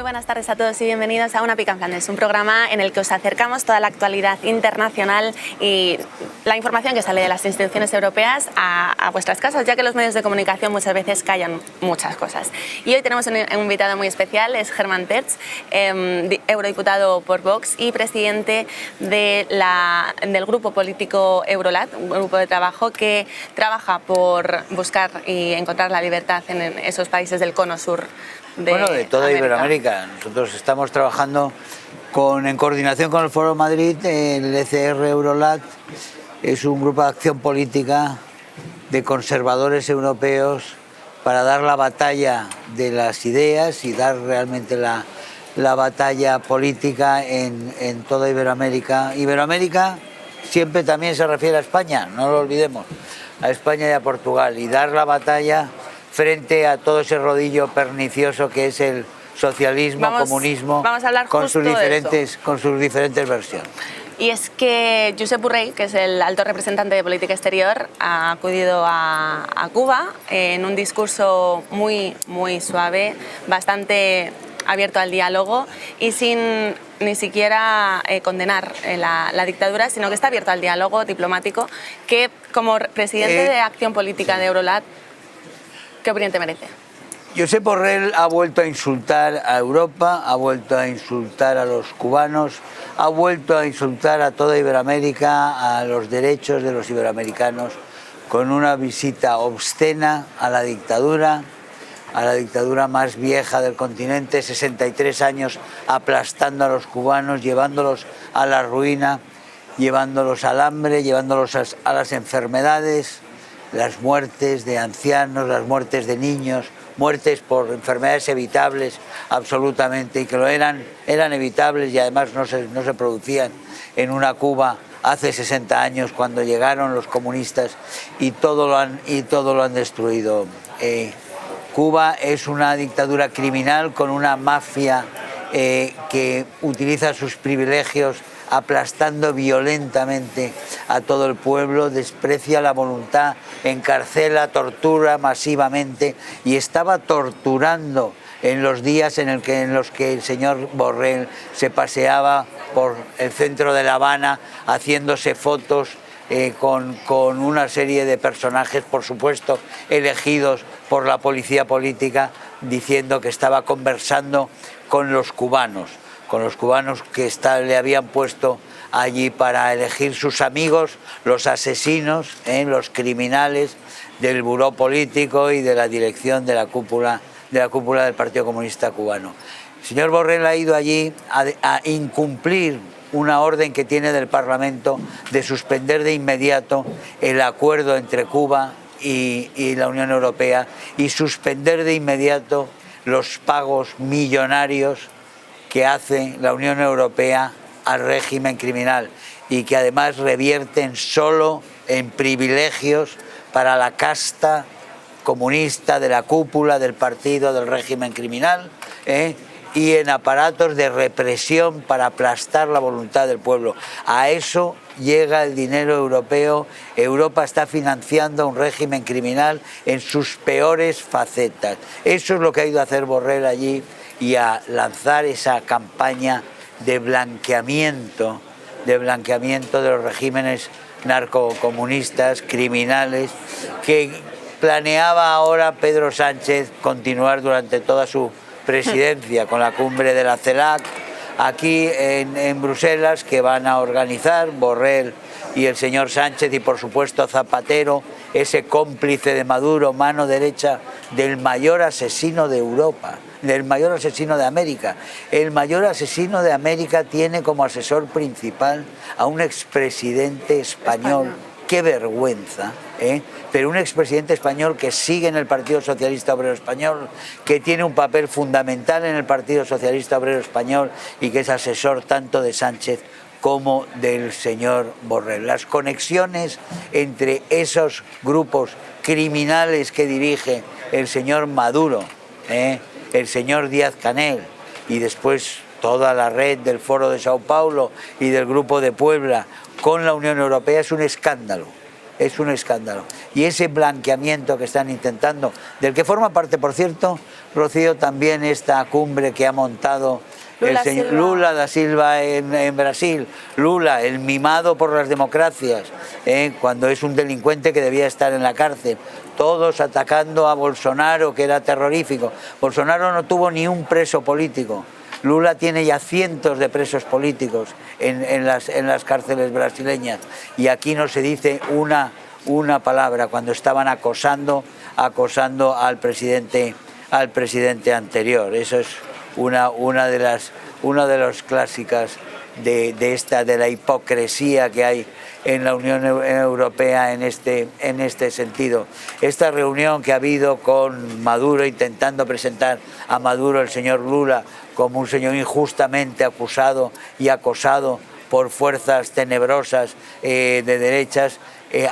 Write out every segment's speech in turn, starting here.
buenas tardes a todos y bienvenidos a Una Pica en Flandes, un programa en el que os acercamos toda la actualidad internacional y la información que sale de las instituciones europeas a vuestras casas, ya que los medios de comunicación muchas veces callan muchas cosas. Y hoy tenemos un invitado muy especial, es Germán Tertsch, eurodiputado por Vox y presidente del grupo político Eurolat, un grupo de trabajo que trabaja por buscar y encontrar la libertad en esos países del cono sur. De toda Iberoamérica. Nosotros estamos trabajando en coordinación con el Foro Madrid. El ECR Eurolat es un grupo de acción política de conservadores europeos para dar la batalla de las ideas y dar realmente la batalla política en toda Iberoamérica. Iberoamérica siempre también se refiere a España, no lo olvidemos, a España y a Portugal, y dar la batalla frente a todo ese rodillo pernicioso que es el socialismo, comunismo, vamos a hablar con sus diferentes versiones. Y es que Josep Borrell, que es el alto representante de política exterior, ha acudido a Cuba en un discurso muy suave, bastante abierto al diálogo y sin ni siquiera condenar la dictadura, sino que está abierto al diálogo diplomático, que como presidente de Acción Política de Eurolat, ¿qué opinión te merece? Josep Borrell ha vuelto a insultar a Europa, ha vuelto a insultar a los cubanos, ha vuelto a insultar a toda Iberoamérica, a los derechos de los iberoamericanos, con una visita obscena a la dictadura más vieja del continente, 63 años aplastando a los cubanos, llevándolos a la ruina, llevándolos al hambre, llevándolos a las enfermedades, las muertes de ancianos, las muertes de niños, muertes por enfermedades evitables absolutamente, y que eran evitables y además no se producían en una Cuba hace 60 años cuando llegaron los comunistas y todo lo han destruido. Cuba es una dictadura criminal con una mafia que utiliza sus privilegios aplastando violentamente a todo el pueblo, desprecia la voluntad, encarcela, tortura masivamente, y estaba torturando en los días en los que el señor Borrell se paseaba por el centro de La Habana haciéndose fotos con una serie de personajes, por supuesto, elegidos por la policía política, diciendo que estaba conversando con los cubanos que le habían puesto allí para elegir sus amigos, los asesinos, los criminales del buró político y de la dirección de la cúpula del Partido Comunista Cubano. El señor Borrell ha ido allí a incumplir una orden que tiene del Parlamento de suspender de inmediato el acuerdo entre Cuba y la Unión Europea y suspender de inmediato los pagos millonarios que hace la Unión Europea al régimen criminal y que además revierten solo en privilegios para la casta comunista de la cúpula del partido del régimen criminal, y en aparatos de represión para aplastar la voluntad del pueblo. A eso llega el dinero europeo. Europa está financiando un régimen criminal en sus peores facetas. Eso es lo que ha ido a hacer Borrell allí, y a lanzar esa campaña de blanqueamiento de los regímenes narcocomunistas, criminales, que planeaba ahora Pedro Sánchez continuar durante toda su presidencia con la cumbre de la CELAC aquí en Bruselas, que van a organizar Borrell y el señor Sánchez y por supuesto Zapatero, ese cómplice de Maduro, mano derecha del mayor asesino de Europa, del mayor asesino de América. El mayor asesino de América tiene como asesor principal a un expresidente español. Qué vergüenza, pero un expresidente español que sigue en el Partido Socialista Obrero Español, que tiene un papel fundamental en el Partido Socialista Obrero Español y que es asesor tanto de Sánchez como del señor Borrell. Las conexiones entre esos grupos criminales que dirige el señor Maduro, el señor Díaz-Canel y después toda la red del Foro de Sao Paulo y del Grupo de Puebla con la Unión Europea es un escándalo. es un escándalo. Y ese blanqueamiento que están intentando, del que forma parte, por cierto, Rocío, también esta cumbre que ha montado el señor Lula da Silva en Brasil. Lula, el mimado por las democracias, cuando es un delincuente que debía estar en la cárcel. Todos atacando a Bolsonaro, que era terrorífico. Bolsonaro no tuvo ni un preso político. Lula tiene ya cientos de presos políticos en las cárceles brasileñas. Y aquí no se dice una palabra cuando estaban acosando al presidente anterior. Eso es una de las clásicas de la hipocresía que hay en la Unión Europea en este sentido. Esta reunión que ha habido con Maduro, intentando presentar a Maduro, el señor Lula, como un señor injustamente acusado y acosado por fuerzas tenebrosas de derechas,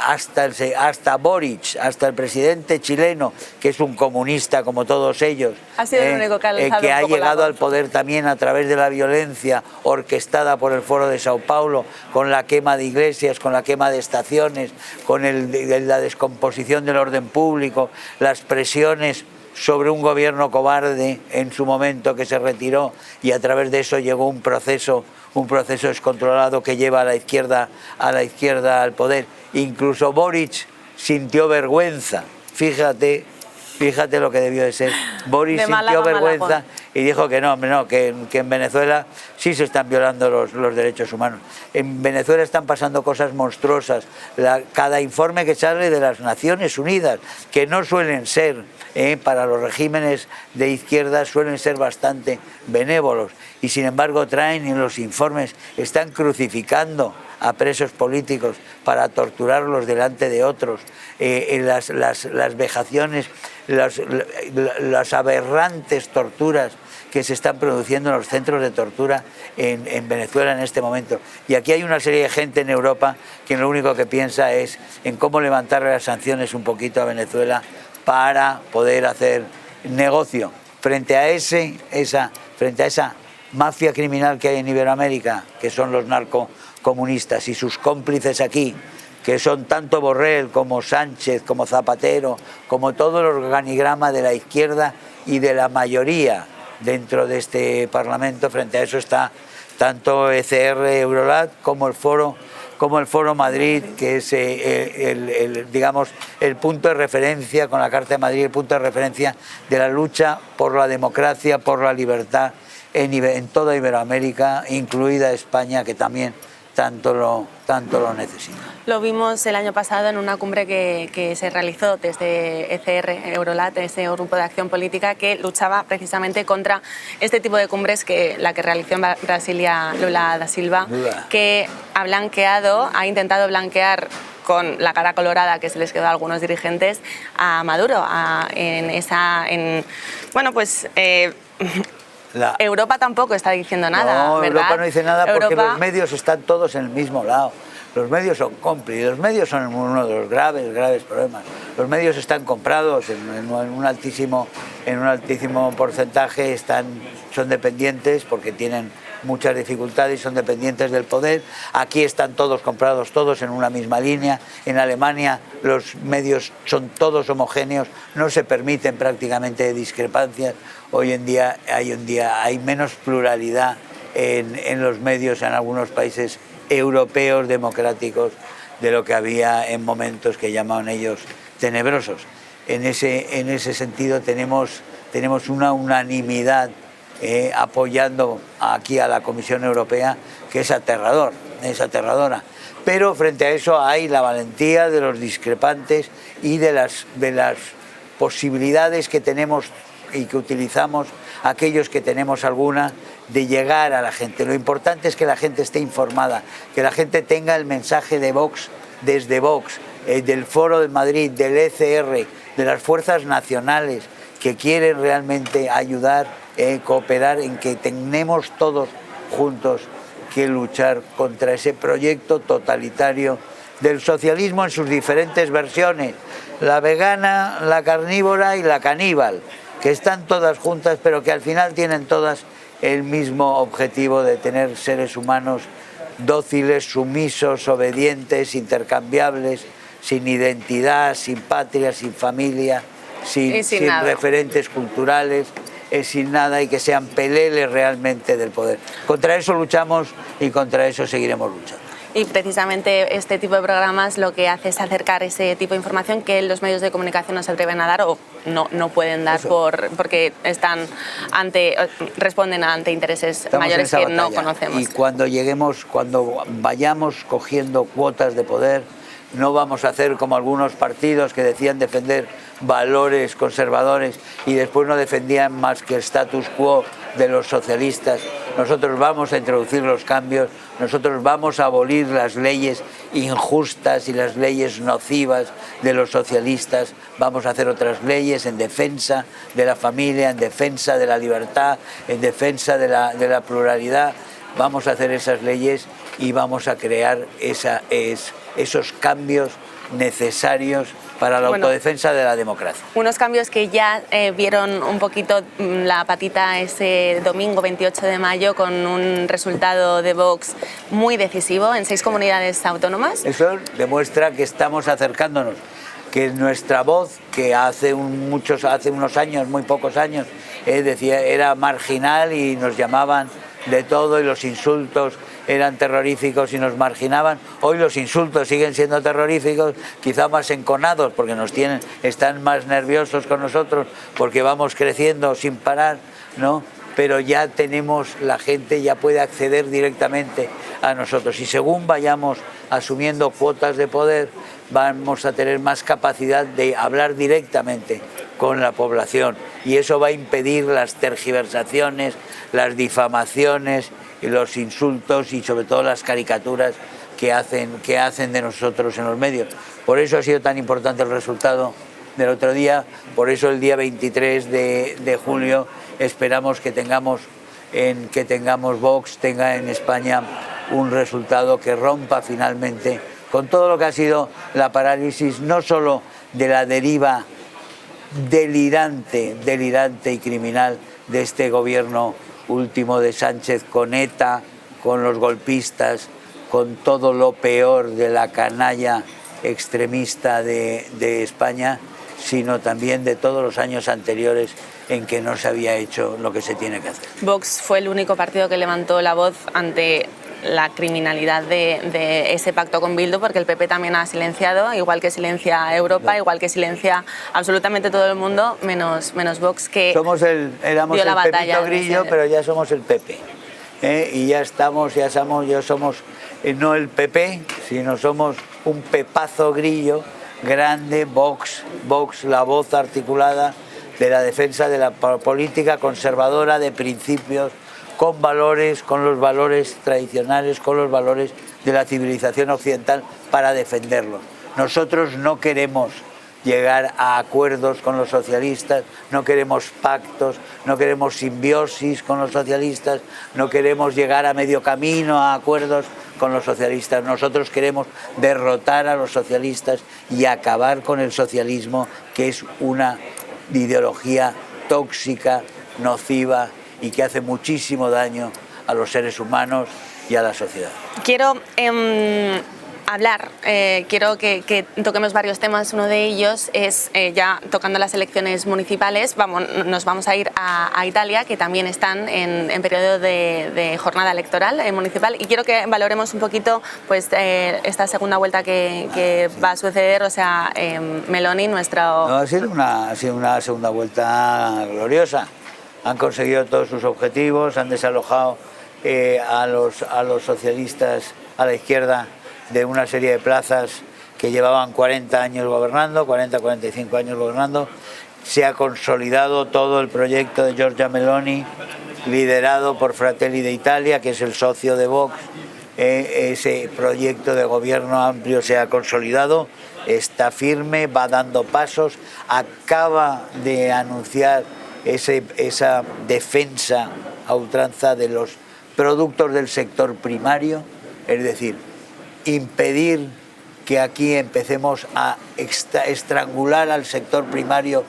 hasta Boric, hasta el presidente chileno, que es un comunista como todos ellos, ha sido el único que ha llegado al poder también a través de la violencia orquestada por el Foro de Sao Paulo, con la quema de iglesias, con la quema de estaciones, con la descomposición del orden público, las presiones sobre un gobierno cobarde en su momento que se retiró, y a través de eso llegó un proceso descontrolado que lleva a la izquierda al poder. Incluso Boric sintió vergüenza, fíjate lo que debió de ser. Boric sintió vergüenza y dijo que no, que en Venezuela sí se están violando los derechos humanos. En Venezuela están pasando cosas monstruosas. Cada informe que sale de las Naciones Unidas, que no suelen ser, para los regímenes de izquierda, suelen ser bastante benévolos. Y sin embargo traen en los informes, están crucificando a presos políticos para torturarlos delante de otros, las vejaciones, las aberrantes torturas que se están produciendo en los centros de tortura en Venezuela en este momento. Y aquí hay una serie de gente en Europa que lo único que piensa es en cómo levantarle las sanciones un poquito a Venezuela para poder hacer negocio frente a esa mafia criminal que hay en Iberoamérica, que son los narcocomunistas, y sus cómplices aquí, que son tanto Borrell como Sánchez, como Zapatero, como todo el organigrama de la izquierda y de la mayoría dentro de este Parlamento. Frente a eso está tanto ECR, Eurolat, como el Foro Madrid, que es digamos el punto de referencia, con la Carta de Madrid, el punto de referencia de la lucha por la democracia, por la libertad en toda Iberoamérica, incluida España, que también tanto lo necesita. Lo vimos el año pasado en una cumbre que se realizó desde ECR, Eurolat, ese grupo de acción política que luchaba precisamente contra este tipo de cumbres, que la que realizó en Brasilia Lula da Silva, que ha intentado blanquear con la cara colorada que se les quedó a algunos dirigentes a Maduro, Europa tampoco está diciendo nada, no, ¿verdad? Europa no dice nada porque los medios están todos en el mismo lado. Los medios son cómplices, los medios son uno de los graves problemas. Los medios están comprados en un altísimo porcentaje, son dependientes porque tienen muchas dificultades y son dependientes del poder. Aquí están todos comprados, todos en una misma línea. En Alemania los medios son todos homogéneos, no se permiten prácticamente discrepancias. Hoy en día hay menos pluralidad en los medios en algunos países europeos democráticos de lo que había en momentos que llamaban ellos tenebrosos. En ese sentido tenemos una unanimidad apoyando aquí a la Comisión Europea que es aterradora. Pero frente a eso hay la valentía de los discrepantes y de las posibilidades que tenemos y que utilizamos aquellos que tenemos alguna de llegar a la gente. Lo importante es que la gente esté informada, que la gente tenga el mensaje de Vox desde Vox, del Foro de Madrid, del ECR, de las fuerzas nacionales que quieren realmente ayudar, cooperar en que tenemos todos juntos que luchar contra ese proyecto totalitario del socialismo en sus diferentes versiones, la vegana, la carnívora y la caníbal, que están todas juntas, pero que al final tienen todas el mismo objetivo de tener seres humanos dóciles, sumisos, obedientes, intercambiables, sin identidad, sin patria, sin familia, sin referentes culturales, sin nada, y que sean peleles realmente del poder. Contra eso luchamos y contra eso seguiremos luchando. Y precisamente este tipo de programas lo que hace es acercar ese tipo de información que los medios de comunicación no se atreven a dar o no pueden dar porque responden ante intereses mayores que no conocemos. Y cuando vayamos cogiendo cuotas de poder, no vamos a hacer como algunos partidos que decían defender valores conservadores y después no defendían más que el status quo de los socialistas. Nosotros vamos a introducir los cambios, nosotros vamos a abolir las leyes injustas y las leyes nocivas de los socialistas, vamos a hacer otras leyes en defensa de la familia, en defensa de la libertad, en defensa de la pluralidad. Vamos a hacer esas leyes y vamos a crear esos cambios necesarios para la autodefensa de la democracia. Unos cambios que ya vieron un poquito la patita ese domingo 28 de mayo con un resultado de Vox muy decisivo en 6 comunidades autónomas. Eso demuestra que estamos acercándonos, que nuestra voz, que hace unos años, muy pocos años, era marginal y nos llamaban de todo y los insultos eran terroríficos y nos marginaban. Hoy los insultos siguen siendo terroríficos, quizá más enconados porque están más nerviosos con nosotros porque vamos creciendo sin parar, ¿no? Pero ya la gente ya puede acceder directamente a nosotros y según vayamos asumiendo cuotas de poder vamos a tener más capacidad de hablar directamente con la población y eso va a impedir las tergiversaciones, las difamaciones y los insultos y sobre todo las caricaturas que hacen de nosotros en los medios. Por eso ha sido tan importante el resultado del otro día, por eso el día 23 de julio esperamos que Vox tenga en España un resultado que rompa finalmente con todo lo que ha sido la parálisis, no solo de la deriva delirante y criminal de este gobierno último de Sánchez con ETA, con los golpistas, con todo lo peor de la canalla extremista de España, sino también de todos los años anteriores en que no se había hecho lo que se tiene que hacer. Vox fue el único partido que levantó la voz ante la criminalidad de ese pacto con Bildu, porque el PP también ha silenciado, igual que silencia Europa, igual que silencia absolutamente todo el mundo, menos Vox, que éramos el Pepito Grillo, pero ya somos el PP. Y ya somos no el PP, sino somos un pepazo grillo grande, Vox, la voz articulada de la defensa de la política conservadora de principios, con los valores tradicionales, con los valores de la civilización occidental para defenderlos. Nosotros no queremos llegar a acuerdos con los socialistas, no queremos pactos, no queremos simbiosis con los socialistas, no queremos llegar a medio camino a acuerdos con los socialistas. Nosotros queremos derrotar a los socialistas y acabar con el socialismo, que es una ideología tóxica, nociva y que hace muchísimo daño a los seres humanos y a la sociedad. Quiero quiero que toquemos varios temas. Uno de ellos es, ya tocando las elecciones municipales, nos vamos a ir a Italia, que también están en periodo de jornada electoral municipal, y quiero que valoremos un poquito pues, esta segunda vuelta que va a suceder, o sea, Meloni, nuestro... No, ha sido una segunda vuelta gloriosa. Han conseguido todos sus objetivos, han desalojado a los socialistas a la izquierda de una serie de plazas que llevaban 40 años gobernando, 40-45 años gobernando. Se ha consolidado todo el proyecto de Giorgia Meloni, liderado por Fratelli d'Italia, que es el socio de Vox. Ese proyecto de gobierno amplio se ha consolidado, está firme, va dando pasos, acaba de anunciar esa defensa a ultranza de los productos del sector primario, es decir, impedir que aquí empecemos a estrangular al sector primario,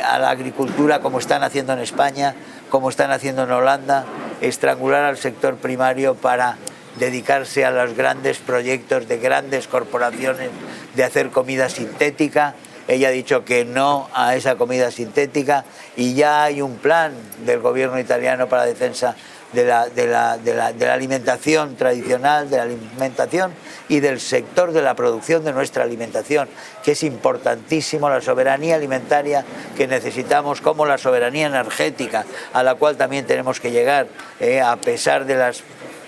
a la agricultura, como están haciendo en España, como están haciendo en Holanda, estrangular al sector primario para dedicarse a los grandes proyectos de grandes corporaciones de hacer comida sintética. Ella ha dicho que no a esa comida sintética y ya hay un plan del gobierno italiano para la defensa de la alimentación tradicional, de la alimentación y del sector de la producción de nuestra alimentación, que es importantísimo, la soberanía alimentaria que necesitamos, como la soberanía energética, a la cual también tenemos que llegar, a pesar de las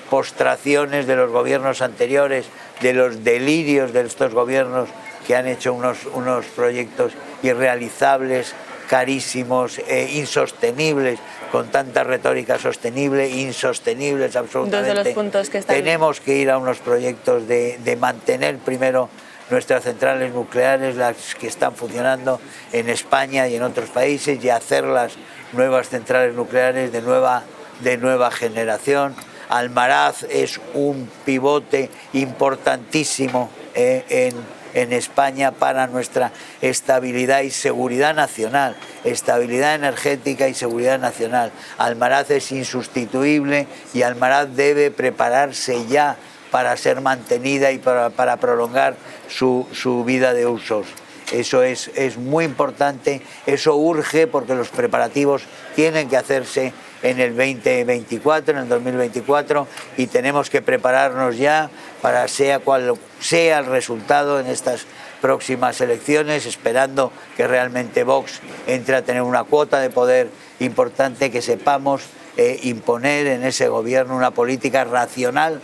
postraciones de los gobiernos anteriores, de los delirios de estos gobiernos que han hecho unos proyectos irrealizables, carísimos, insostenibles, con tanta retórica sostenible, insostenibles absolutamente. Dos de los puntos que están... Tenemos que ir a unos proyectos de mantener primero nuestras centrales nucleares, las que están funcionando en España y en otros países, y hacer las nuevas centrales nucleares de nueva generación. Almaraz es un pivote importantísimo en España para nuestra estabilidad y seguridad nacional, estabilidad energética y seguridad nacional. Almaraz es insustituible y Almaraz debe prepararse ya para ser mantenida y para prolongar su vida de usos. Eso es muy importante, eso urge porque los preparativos tienen que hacerse en el 2024, en el 2024, y tenemos que prepararnos ya para sea cual sea el resultado en estas próximas elecciones, esperando que realmente Vox entre a tener una cuota de poder importante, que sepamos imponer en ese gobierno una política racional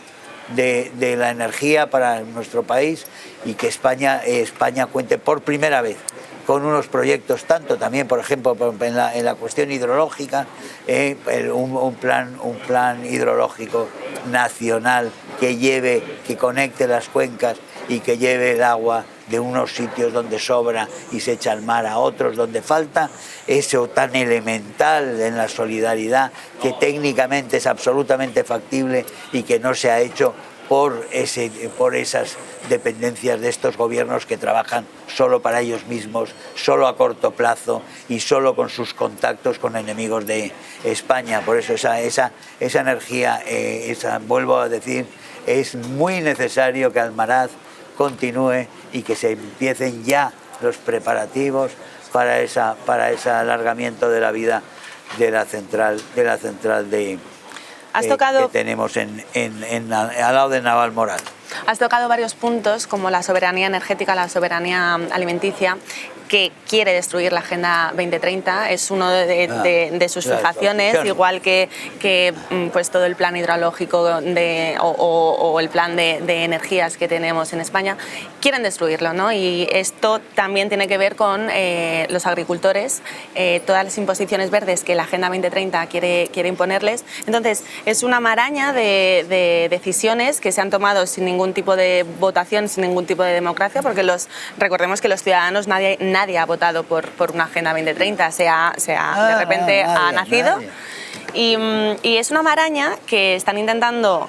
de la energía para nuestro país, y que España cuente por primera vez con unos proyectos, tanto también, por ejemplo, en la cuestión hidrológica, un plan hidrológico nacional que conecte las cuencas y que lleve el agua de unos sitios donde sobra y se echa al mar a otros donde falta. Eso tan elemental en la solidaridad, que técnicamente es absolutamente factible y que no se ha hecho por esas dependencias de estos gobiernos que trabajan solo para ellos mismos, solo a corto plazo y solo con sus contactos con enemigos de España. Por eso esa energía, vuelvo a decir, es muy necesario que Almaraz continúe y que se empiecen ya los preparativos para ese alargamiento de la vida de la central que tenemos al lado de Navalmoral. Has tocado varios puntos como la soberanía energética, la soberanía alimenticia, que quiere destruir la Agenda 2030, es uno de sus fijaciones, igual que pues todo el plan hidrológico o el plan de energías que tenemos en España, quieren destruirlo, ¿no? Y esto también tiene que ver con los agricultores, todas las imposiciones verdes que la Agenda 2030 quiere imponerles. Entonces, es una maraña de decisiones que se han tomado sin ningún tipo de votación, sin ningún tipo de democracia, porque recordemos que los ciudadanos, nadie ha votado por una Agenda 2030, de repente ha nacido. Y es una maraña que están intentando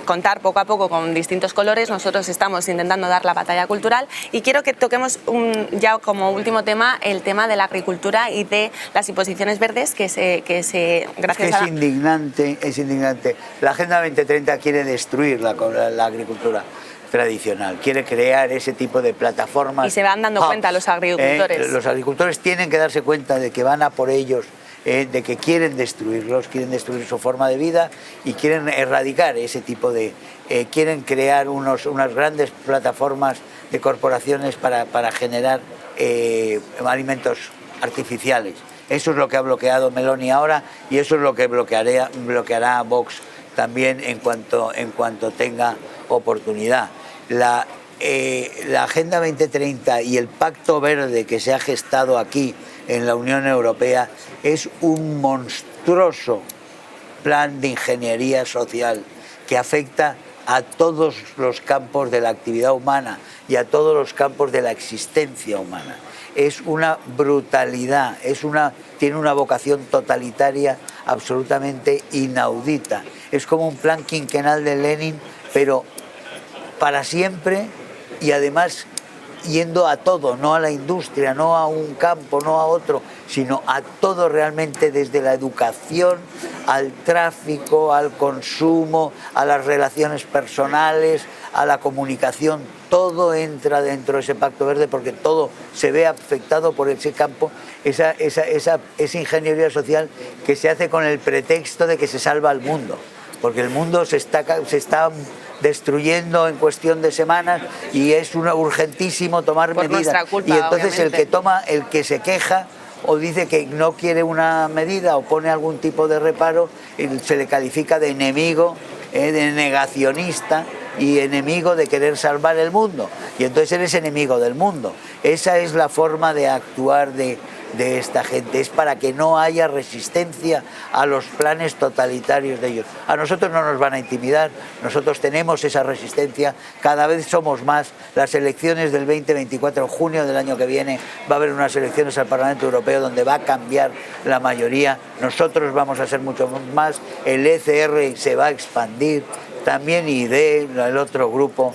contar poco a poco con distintos colores.Nosotros estamos intentando dar la batalla cultural, y quiero que toquemos ya como último tema el tema de la agricultura y de las imposiciones verdes es indignante. La Agenda 2030 quiere destruir la agricultura tradicional, quiere crear ese tipo de plataformas. Y se van dando cuenta los agricultores. Los agricultores tienen que darse cuenta de que van a por ellos, de que quieren destruirlos, quieren destruir su forma de vida y quieren erradicar ese tipo de... quieren crear unas grandes plataformas de corporaciones para generar alimentos artificiales. Eso es lo que ha bloqueado Meloni ahora, y eso es lo que bloqueará Vox también en cuanto tenga oportunidad. La Agenda 2030 y el Pacto Verde que se ha gestado aquí en la Unión Europea es un monstruoso plan de ingeniería social que afecta a todos los campos de la actividad humana y a todos los campos de la existencia humana. Es una brutalidad, tiene una vocación totalitaria absolutamente inaudita. Es como un plan quinquenal de Lenin, pero para siempre, y además yendo a todo, no a la industria, no a un campo, no a otro, sino a todo realmente, desde la educación al tráfico, al consumo, a las relaciones personales, a la comunicación. Todo entra dentro de ese Pacto Verde porque todo se ve afectado por ese campo, esa ingeniería social que se hace con el pretexto de que se salva al mundo, porque el mundo se está destruyendo en cuestión de semanas y es urgentísimo tomar por medidas. Nuestra culpa, y entonces obviamente. el que se queja o dice que no quiere una medida o pone algún tipo de reparo, se le califica de enemigo, de negacionista y enemigo de querer salvar el mundo. Y entonces eres enemigo del mundo. Esa es la forma de actuar de esta gente, es para que no haya resistencia a los planes totalitarios de ellos. A nosotros no nos van a intimidar, nosotros tenemos esa resistencia, cada vez somos más. Las elecciones del 2024, en junio del año que viene, va a haber unas elecciones al Parlamento Europeo donde va a cambiar la mayoría, nosotros vamos a ser mucho más, el ECR se va a expandir, también ID, el otro grupo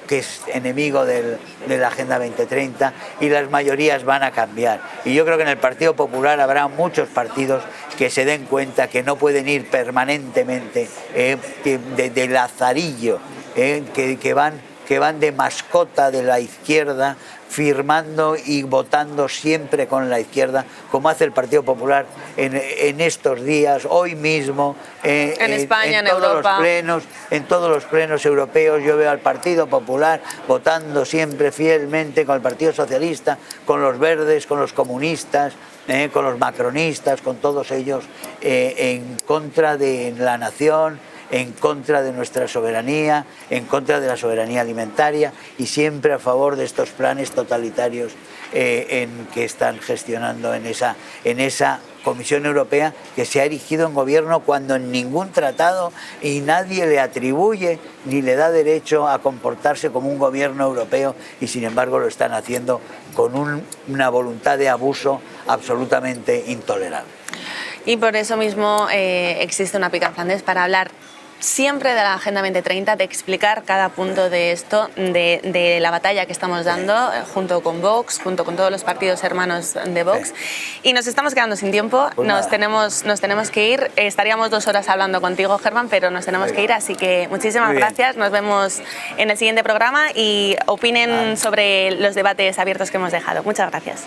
que es enemigo de la Agenda 2030, y las mayorías van a cambiar. Y yo creo que en el Partido Popular habrá muchos partidos que se den cuenta que no pueden ir permanentemente de lazarillo, que van de mascota de la izquierda, firmando y votando siempre con la izquierda, como hace el Partido Popular en estos días, hoy mismo, en España, en todos Europa. En todos los plenos europeos yo veo al Partido Popular votando siempre fielmente con el Partido Socialista, con los verdes, con los comunistas, con los macronistas, con todos ellos, en contra de la nación, en contra de nuestra soberanía, en contra de la soberanía alimentaria y siempre a favor de estos planes totalitarios que están gestionando en esa Comisión Europea, que se ha erigido en gobierno cuando en ningún tratado y nadie le atribuye ni le da derecho a comportarse como un gobierno europeo, y sin embargo lo están haciendo con una voluntad de abuso absolutamente intolerable. Y por eso mismo existe una Pica en Flandes para hablar siempre de la Agenda 2030, de explicar cada punto de esto, de la batalla que estamos dando junto con Vox, junto con todos los partidos hermanos de Vox. Y nos estamos quedando sin tiempo, Pues nos tenemos que ir. Estaríamos 2 horas hablando contigo, Germán, pero nos tenemos que ir, así que muchísimas gracias. Nos vemos en el siguiente programa y opinen sobre los debates abiertos que hemos dejado. Muchas gracias.